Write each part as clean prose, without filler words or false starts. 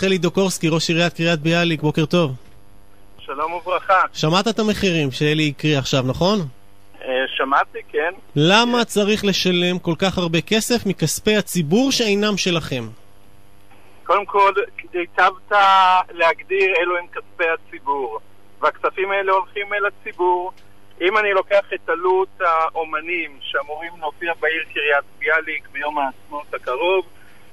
אלי דוקורסקי, ראש עיריית קריית ביאליק, בוקר טוב. שלום וברכה. שמעת את המחירים שאלי הקריא עכשיו, נכון? שמעתי, כן. למה צריך לשלם כל כך הרבה כסף מכספי הציבור שאינם שלכם? קודם כל, היטבת להגדיר אלו הם כספי הציבור, והכספים האלה הולכים אל הציבור. אם אני לוקח את עלות האומנים שאמורים להופיע בעיר קריית ביאליק ביום העצמאות הקרוב,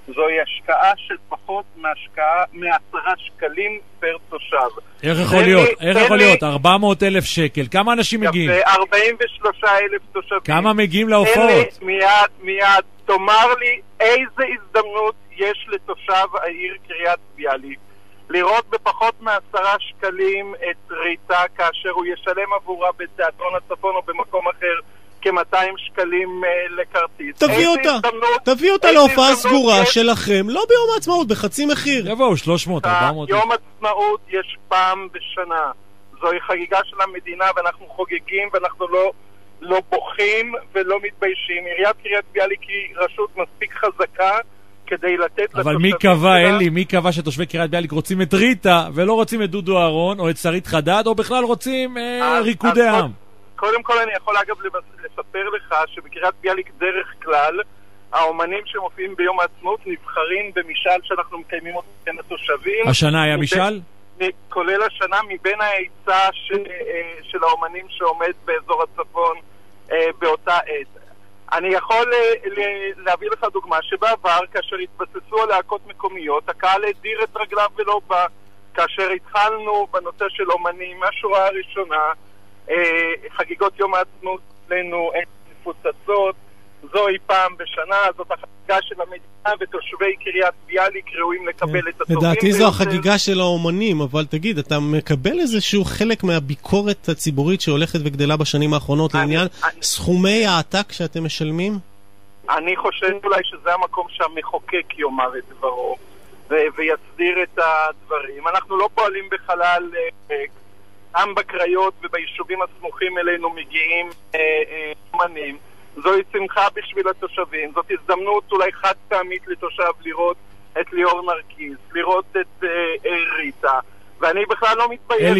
זוהי השקעה של פחות מ10 שקלים פר תושב. איך יכול להיות? 400,000 שקל. כמה אנשים מגיעים? 43,000 תושבים. כמה מגיעים להופעות? מיד, תאמר לי איזה הזדמנות יש לתושב העיר קריית ביאליק לראות בפחות מ10 שקלים את ריטה, כאשר הוא ישלם עבורה בתיאטרון הצפון או במקום אחר כ200 שקלים לכרטיס. תביא אותה להופעה סגורה שלכם, לא ביום העצמאות, בחצי מחיר. יבואו 300, 400. יום עצמאות יש פעם בשנה. זוהי חגיגה של המדינה ואנחנו חוגגים ואנחנו לא בוכים ולא מתביישים. עיריית קריית ביאליק היא רשות מספיק חזקה כדי לתת... אבל מי קבע, אלי, מי קבע שתושבי קריית ביאליק רוצים את ריטה ולא רוצים את דודו אהרון או את שרית חדד או בכלל רוצים ריקודי עם? קודם כל אני יכול אגב לספר לך שבקריית ביאליק דרך כלל האומנים שמופיעים ביום העצמאות נבחרים במשאל שאנחנו מקיימים אותו בין התושבים. השנה היה משאל? כולל השנה מבין ההיצע של האומנים שעומד באזור הצפון באותה עת. אני יכול להביא לך דוגמה שבעבר כאשר התבססו על להקות מקומיות הקהל הדיר את רגליו ולא בא. כאשר התחלנו בנושא של אומנים מהשורה הראשונה, חגיגות יום העצמאות אצלנו הן מפוצצות, זוהי פעם בשנה, זאת החגיגה של המדינה ותושבי קריית ביאליק ראויים לקבל את הטובים. לדעתי זו החגיגה של האומנים, אבל תגיד, אתה מקבל איזשהו חלק מהביקורת הציבורית שהולכת וגדלה בשנים האחרונות לעניין סכומי העתק שאתם משלמים? אני חושב אולי שזה המקום שהמחוקק יאמר את דברו ויסדיר את הדברים. אנחנו לא פועלים בחלל גם בקריות וביישובים הסמוכים אלינו מגיעים אומנים. זוהי שמחה בשביל התושבים, זאת הזדמנות אולי חד פעמית לתושב לראות את ליאור נרקיס, לראות את ריטה, ואני בכלל לא מתבייש. אלי,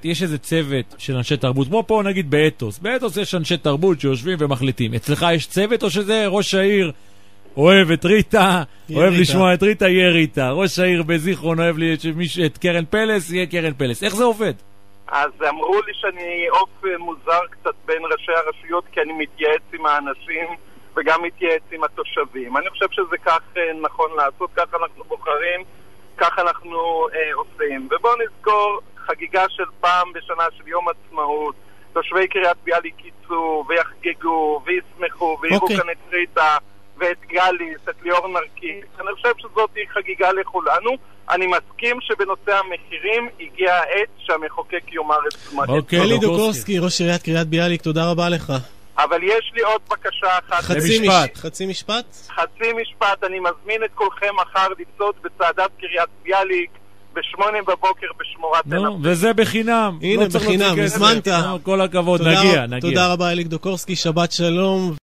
יש איזה צוות של אנשי תרבות, כמו פה נגיד באתוס יש אנשי תרבות שיושבים ומחליטים. אצלך יש צוות או שזה ראש העיר אוהב את ריטה, אוהב לשמוע את ריטה, יהיה ריטה. ראש העיר בזיכרון אוהב את קרן פלס, יהיה קרן פלס. איך זה עובד? אז אמרו לי שאני עוף מוזר קצת בין ראשי הרשויות, כי אני מתייעץ עם האנשים וגם מתייעץ עם התושבים. אני חושב שזה כך נכון לעשות, כך אנחנו בוחרים, כך אנחנו עושים. ובואו נזכור, חגיגה של פעם בשנה של יום עצמאות, תושבי קריית ביאליק ייצאו ויחגגו וישמחו ויראו כאן את ריטה ואת גליס, את ליאור נרקיס. אני חושב שזאת היא חגיגה לכולנו. אני מסכים שבנושא המחירים הגיע העת שהמחוקק יאמר את זמן. אלי דוקורסקי, ראש עיריית קריית ביאליק, תודה רבה לך. אבל יש לי עוד בקשה אחת. חצי משפט? חצי משפט. אני מזמין את כולכם מחר לצעוד בצעדת קריית ביאליק ב8 בבוקר בשמורת עין הפתח. וזה בחינם. הנה, בחינם, הזמנת. כל הכבוד, נגיע. תודה רבה אלי דוקורסקי, שבת שלום.